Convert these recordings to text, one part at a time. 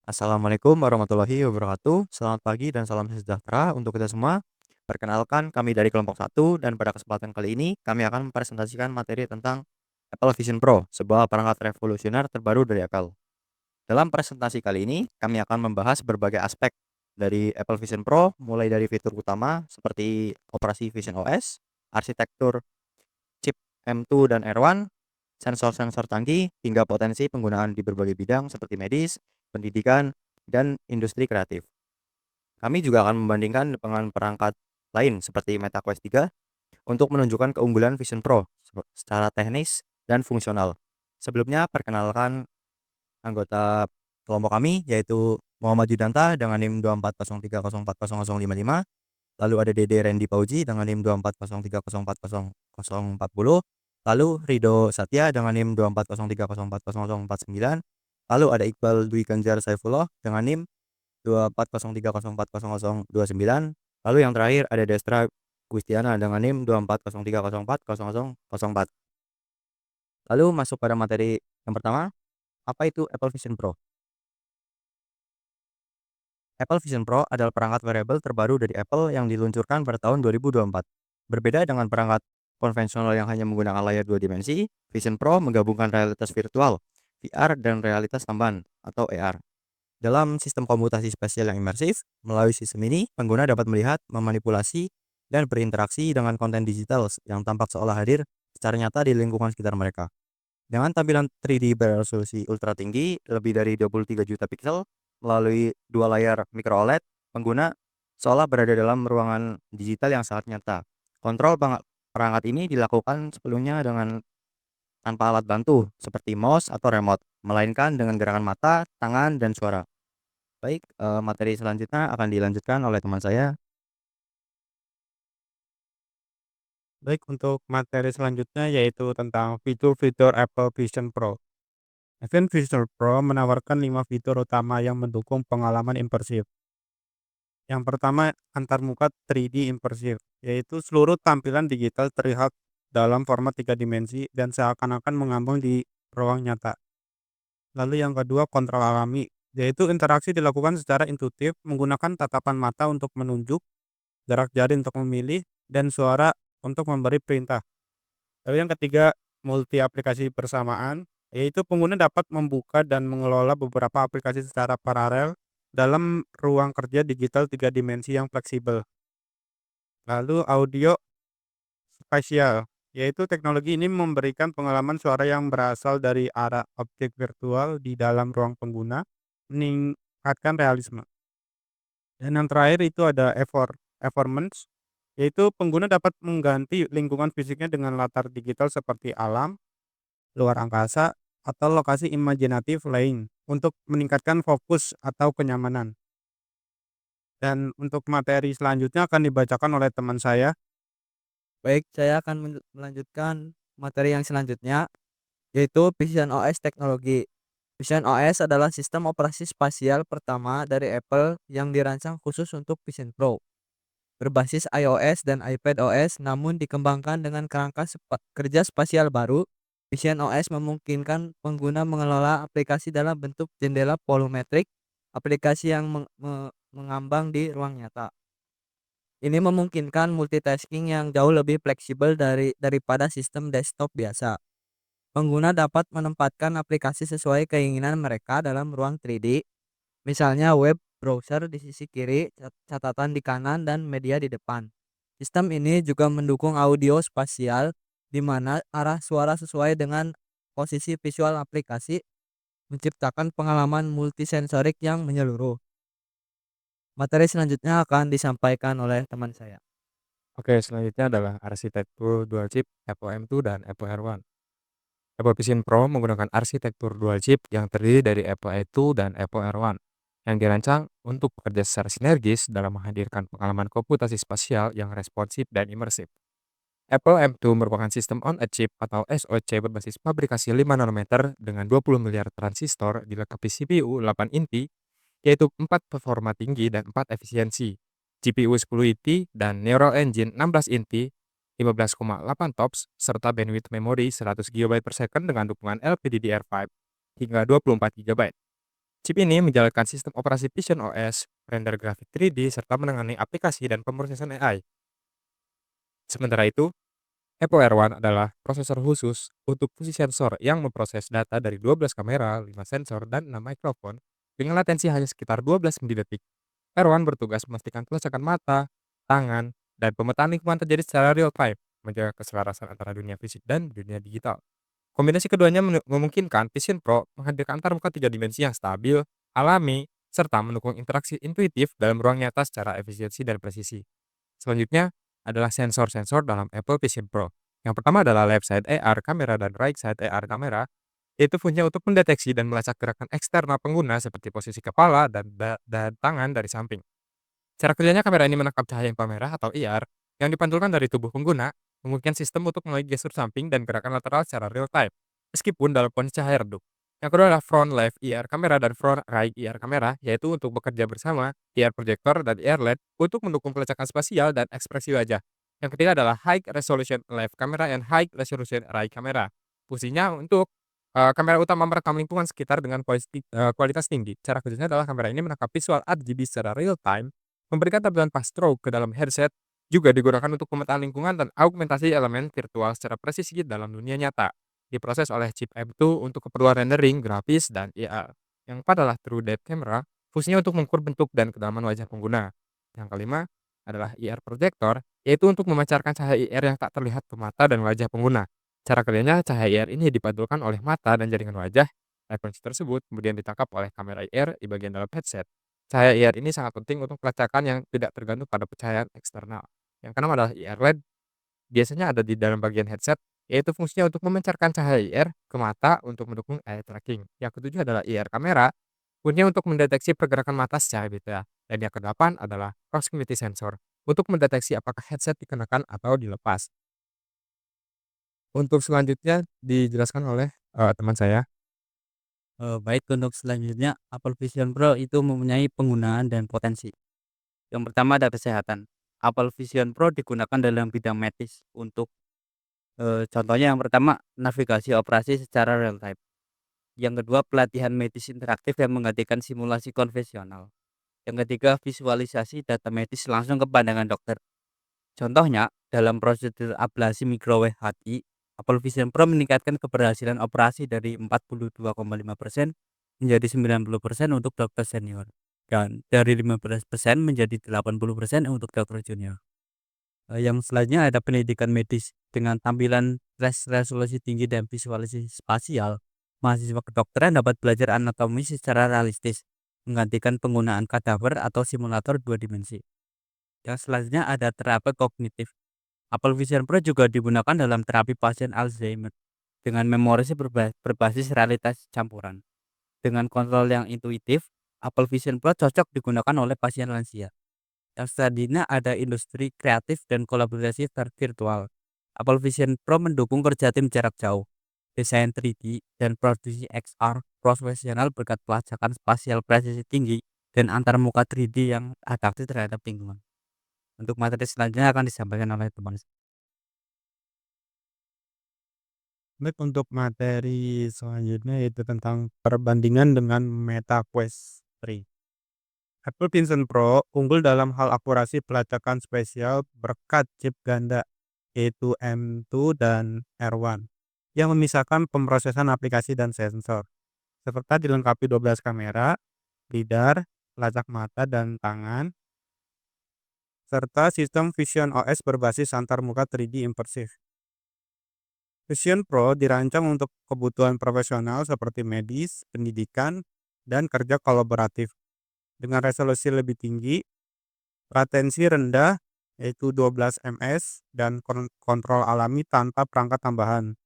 Assalamualaikum warahmatullahi wabarakatuh. Selamat pagi dan salam sejahtera untuk kita semua. Perkenalkan, kami dari kelompok satu dan pada kesempatan kali ini kami akan mempresentasikan materi tentang Apple Vision Pro, sebuah perangkat revolusioner terbaru dari Apple. Dalam presentasi kali ini, kami akan membahas berbagai aspek dari Apple Vision Pro, mulai dari fitur utama seperti operasi Vision OS, arsitektur chip M2 dan R1, sensor-sensor canggih, hingga potensi penggunaan di berbagai bidang seperti medis, pendidikan, dan industri kreatif. Kami juga akan membandingkan dengan perangkat lain seperti Meta Quest 3 untuk menunjukkan keunggulan Vision Pro secara teknis dan fungsional. Sebelumnya, perkenalkan anggota kelompok kami yaitu Muhammad Yudanta dengan NIM 24030400055, lalu ada Dede Randy Pauji dengan NIM 24030404040, lalu Rido Satya dengan NIM 24030404049, lalu ada Iqbal Dwi Ganjar Saifullah dengan NIM 24030404029, lalu yang terakhir ada Destra Gustiana dengan NIM 24030404004. Lalu masuk pada materi yang pertama, apa itu Apple Vision Pro? Apple Vision Pro adalah perangkat wearable terbaru dari Apple yang diluncurkan pada tahun 2024. Berbeda dengan perangkat konvensional yang hanya menggunakan layar dua dimensi, Vision Pro menggabungkan realitas virtual, VR, dan realitas tambahan atau AR. Dalam sistem komputasi spasial yang imersif, melalui sistem ini, pengguna dapat melihat, memanipulasi, dan berinteraksi dengan konten digital yang tampak seolah hadir secara nyata di lingkungan sekitar mereka. Dengan tampilan 3D beresolusi ultra tinggi, lebih dari 23 juta piksel, melalui dua layar micro OLED, pengguna seolah berada dalam ruangan digital yang sangat nyata. Kontrol perangkat ini dilakukan sepenuhnya tanpa alat bantu, seperti mouse atau remote, melainkan dengan gerakan mata, tangan, dan suara. Baik, materi selanjutnya akan dilanjutkan oleh teman saya. Baik, untuk materi selanjutnya yaitu tentang fitur-fitur Apple Vision Pro. Apple Vision Pro menawarkan 5 fitur utama yang mendukung pengalaman imersif. Yang pertama, antarmuka 3D immersif, yaitu seluruh tampilan digital terlihat dalam format 3 dimensi dan seakan-akan mengambang di ruang nyata. Lalu yang kedua, kontrol alami, yaitu interaksi dilakukan secara intuitif menggunakan tatapan mata untuk menunjuk, gerak jari untuk memilih, dan suara untuk memberi perintah. Lalu yang ketiga, multi aplikasi bersamaan, yaitu pengguna dapat membuka dan mengelola beberapa aplikasi secara paralel dalam ruang kerja digital 3 dimensi yang fleksibel. Lalu audio spasial, yaitu teknologi ini memberikan pengalaman suara yang berasal dari arah objek virtual di dalam ruang pengguna, meningkatkan realisme. Dan yang terakhir itu ada efformance, yaitu pengguna dapat mengganti lingkungan fisiknya dengan latar digital seperti alam, luar angkasa, atau lokasi imajinatif lain untuk meningkatkan fokus atau kenyamanan. Dan untuk materi selanjutnya akan dibacakan oleh teman saya. Baik, saya akan melanjutkan materi yang selanjutnya, yaitu Vision OS teknologi. Vision OS adalah sistem operasi spasial pertama dari Apple yang dirancang khusus untuk Vision Pro. Berbasis iOS dan iPadOS namun dikembangkan dengan kerangka kerja spasial baru. Vision OS memungkinkan pengguna mengelola aplikasi dalam bentuk jendela volumetrik, aplikasi yang mengambang di ruang nyata. Ini memungkinkan multitasking yang jauh lebih fleksibel daripada sistem desktop biasa. Pengguna dapat menempatkan aplikasi sesuai keinginan mereka dalam ruang 3D, misalnya web browser di sisi kiri, catatan di kanan, dan media di depan. Sistem ini juga mendukung audio spasial, di mana arah suara sesuai dengan posisi visual aplikasi, menciptakan pengalaman multisensorik yang menyeluruh. Materi selanjutnya akan disampaikan oleh teman saya. Oke, selanjutnya adalah arsitektur dual chip Apple M2 dan Apple R1. Apple Vision Pro menggunakan arsitektur dual chip yang terdiri dari Apple I2 dan Apple R1 yang dirancang untuk bekerja secara sinergis dalam menghadirkan pengalaman komputasi spasial yang responsif dan imersif. Apple M2 merupakan sistem on-a-chip atau SoC berbasis fabrikasi 5 nanometer dengan 20 miliar transistor dilengkapi CPU 8 inti, yaitu 4 performa tinggi dan 4 efisiensi, GPU 10 inti dan Neural Engine 16 inti, 15,8 TOPS, serta bandwidth memori 100 GB per second dengan dukungan LPDDR5 hingga 24 GB. Chip ini menjalankan sistem operasi Vision OS, render grafik 3D, serta menangani aplikasi dan pemrosesan AI. Sementara itu, Apple R1 adalah prosesor khusus untuk fungsi sensor yang memproses data dari 12 kamera, 5 sensor, dan 6 mikrofon dengan latensi hanya sekitar 12 milidetik. R1 bertugas memastikan kelacakan mata, tangan, dan pemetaan lingkungan terjadi secara real time, menjaga keselarasan antara dunia fisik dan dunia digital. Kombinasi keduanya memungkinkan Vision Pro menghadirkan antarmuka 3 dimensi yang stabil, alami, serta mendukung interaksi intuitif dalam ruang nyata secara efisiensi dan presisi. Selanjutnya adalah sensor-sensor dalam Apple Vision Pro. Yang pertama adalah left side AR kamera dan right side AR kamera, yaitu fungsinya untuk mendeteksi dan melacak gerakan eksternal pengguna seperti posisi kepala dan tangan dari samping. Cara kerjanya, kamera ini menangkap cahaya inframerah atau IR yang dipantulkan dari tubuh pengguna, memungkinkan sistem untuk melihat gestur samping dan gerakan lateral secara real time, meskipun dalam kondisi cahaya redup. Yang kedua adalah front left IR kamera dan front right IR kamera, yaitu untuk bekerja bersama, IR projector dan IR LED untuk mendukung pelacakan spasial dan ekspresi wajah. Yang ketiga adalah high resolution left kamera dan high resolution right kamera. Fungsinya untuk kamera utama merekam lingkungan sekitar dengan kualitas tinggi. Cara kerjanya adalah kamera ini menangkap visual RGB secara real time, memberikan tampilan pas stroke ke dalam headset, juga digunakan untuk pemetaan lingkungan dan augmentasi elemen virtual secara presisi dalam dunia nyata. Diproses oleh chip M2 untuk keperluan rendering, grafis, dan AR. Yang keempat adalah True Depth Camera, fungsinya untuk mengukur bentuk dan kedalaman wajah pengguna. Yang kelima adalah IR Projector, yaitu untuk memancarkan cahaya IR yang tak terlihat ke mata dan wajah pengguna. Cara kerjanya, cahaya IR ini dipantulkan oleh mata dan jaringan wajah. Frekuensi tersebut kemudian ditangkap oleh kamera IR di bagian dalam headset. Cahaya IR ini sangat penting untuk pelacakan yang tidak tergantung pada pencahayaan eksternal. Yang keenam adalah IR LED, biasanya ada di dalam bagian headset, yaitu fungsinya untuk memancarkan cahaya IR ke mata untuk mendukung eye tracking. Yang ketujuh adalah IR kamera, fungsinya untuk mendeteksi pergerakan mata secara detail. Dan yang kedelapan adalah proximity sensor, untuk mendeteksi apakah headset dikenakan atau dilepas. Untuk selanjutnya dijelaskan oleh teman saya. Baik, untuk selanjutnya Apple Vision Pro itu mempunyai penggunaan dan potensi. Yang pertama ada kesehatan. Apple Vision Pro digunakan dalam bidang medis untuk contohnya yang pertama navigasi operasi secara real time. Yang kedua pelatihan medis interaktif yang menggantikan simulasi konvensional. Yang ketiga visualisasi data medis langsung ke pandangan dokter. Contohnya dalam prosedur ablasi microwave HI, Apple Vision Pro meningkatkan keberhasilan operasi dari 42,5% menjadi 90% untuk dokter senior dan dari 15% menjadi 80% untuk dokter junior. Yang selanjutnya ada pendidikan medis dengan tampilan resolusi tinggi dan visualisasi spasial. Mahasiswa kedokteran dapat belajar anatomi secara realistis, menggantikan penggunaan kadaver atau simulator 2 dimensi. Yang selanjutnya ada terapi kognitif. Apple Vision Pro juga digunakan dalam terapi pasien Alzheimer dengan memori berbasis realitas campuran. Dengan kontrol yang intuitif, Apple Vision Pro cocok digunakan oleh pasien lansia. Yang selanjutnya ada industri kreatif dan kolaborasi virtual. Apple Vision Pro mendukung kerja tim jarak jauh, desain 3D, dan produksi XR profesional berkat pelacakan spasial presisi tinggi dan antarmuka 3D yang adaptif terhadap lingkungan. Untuk materi selanjutnya akan disampaikan oleh teman saya. Baik, untuk materi selanjutnya yaitu tentang perbandingan dengan Meta Quest 3. Apple Vision Pro unggul dalam hal akurasi pelacakan spesial berkat chip ganda yaitu M2 dan R1 yang memisahkan pemrosesan aplikasi dan sensor, serta dilengkapi 12 kamera, lidar, pelacak mata dan tangan, serta sistem Vision OS berbasis antarmuka 3D immersif. Vision Pro dirancang untuk kebutuhan profesional seperti medis, pendidikan, dan kerja kolaboratif. Dengan resolusi lebih tinggi, latensi rendah yaitu 12 ms, dan kontrol alami tanpa perangkat tambahan.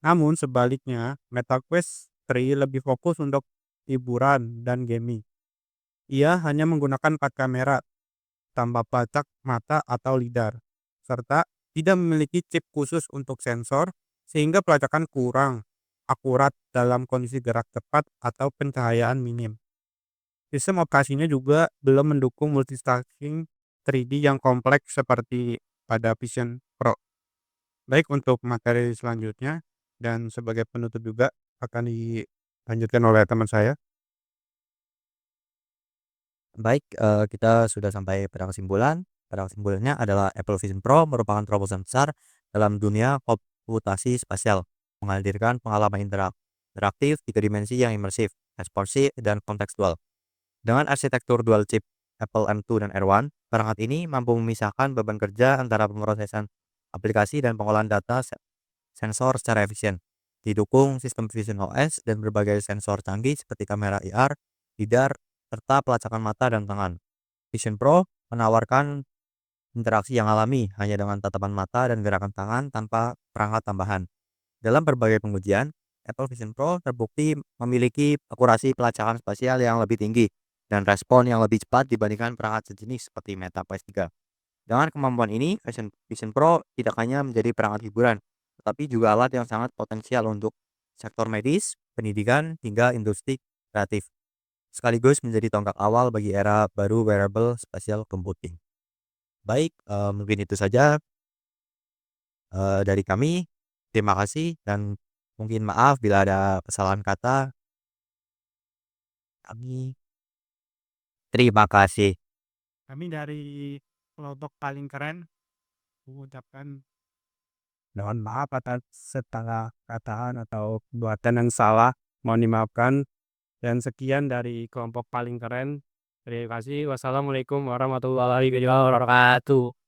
Namun sebaliknya, Meta Quest 3 lebih fokus untuk hiburan dan gaming. Ia hanya menggunakan 4 kamera tanpa pelacak mata atau lidar, serta tidak memiliki chip khusus untuk sensor sehingga pelacakan kurang akurat dalam kondisi gerak cepat atau pencahayaan minim. Sistem operasinya juga belum mendukung multitasking 3D yang kompleks seperti pada Vision Pro. Baik, untuk materi selanjutnya dan sebagai penutup juga akan dilanjutkan oleh teman saya. Baik, kita sudah sampai pada kesimpulan. Pada kesimpulannya adalah Apple Vision Pro merupakan terobosan besar dalam dunia komputasi spasial, menghadirkan pengalaman interaktif 3 dimensi yang imersif, responsif, dan kontekstual. Dengan arsitektur dual chip Apple M2 dan R1, perangkat ini mampu memisahkan beban kerja antara pemrosesan aplikasi dan pengolahan data sensor secara efisien. Didukung sistem Vision OS dan berbagai sensor canggih seperti kamera IR, lidar, serta pelacakan mata dan tangan. Vision Pro menawarkan interaksi yang alami hanya dengan tatapan mata dan gerakan tangan tanpa perangkat tambahan. Dalam berbagai pengujian, Apple Vision Pro terbukti memiliki akurasi pelacakan spasial yang lebih tinggi dan respon yang lebih cepat dibandingkan perangkat sejenis seperti Meta Quest 3. Dengan kemampuan ini, Vision Pro tidak hanya menjadi perangkat hiburan, tetapi juga alat yang sangat potensial untuk sektor medis, pendidikan, hingga industri kreatif. Sekaligus menjadi tonggak awal bagi era baru wearable spatial computing. Baik, mungkin itu saja dari kami. Terima kasih dan mungkin maaf bila ada kesalahan kata. Kami terima kasih. Kami dari kelompok paling keren mengucapkan mohon maaf atas segala kataan atau perbuatan yang salah. Mohon dimaafkan. Dan sekian dari kelompok paling keren. Terima kasih. Wassalamualaikum warahmatullahi wabarakatuh.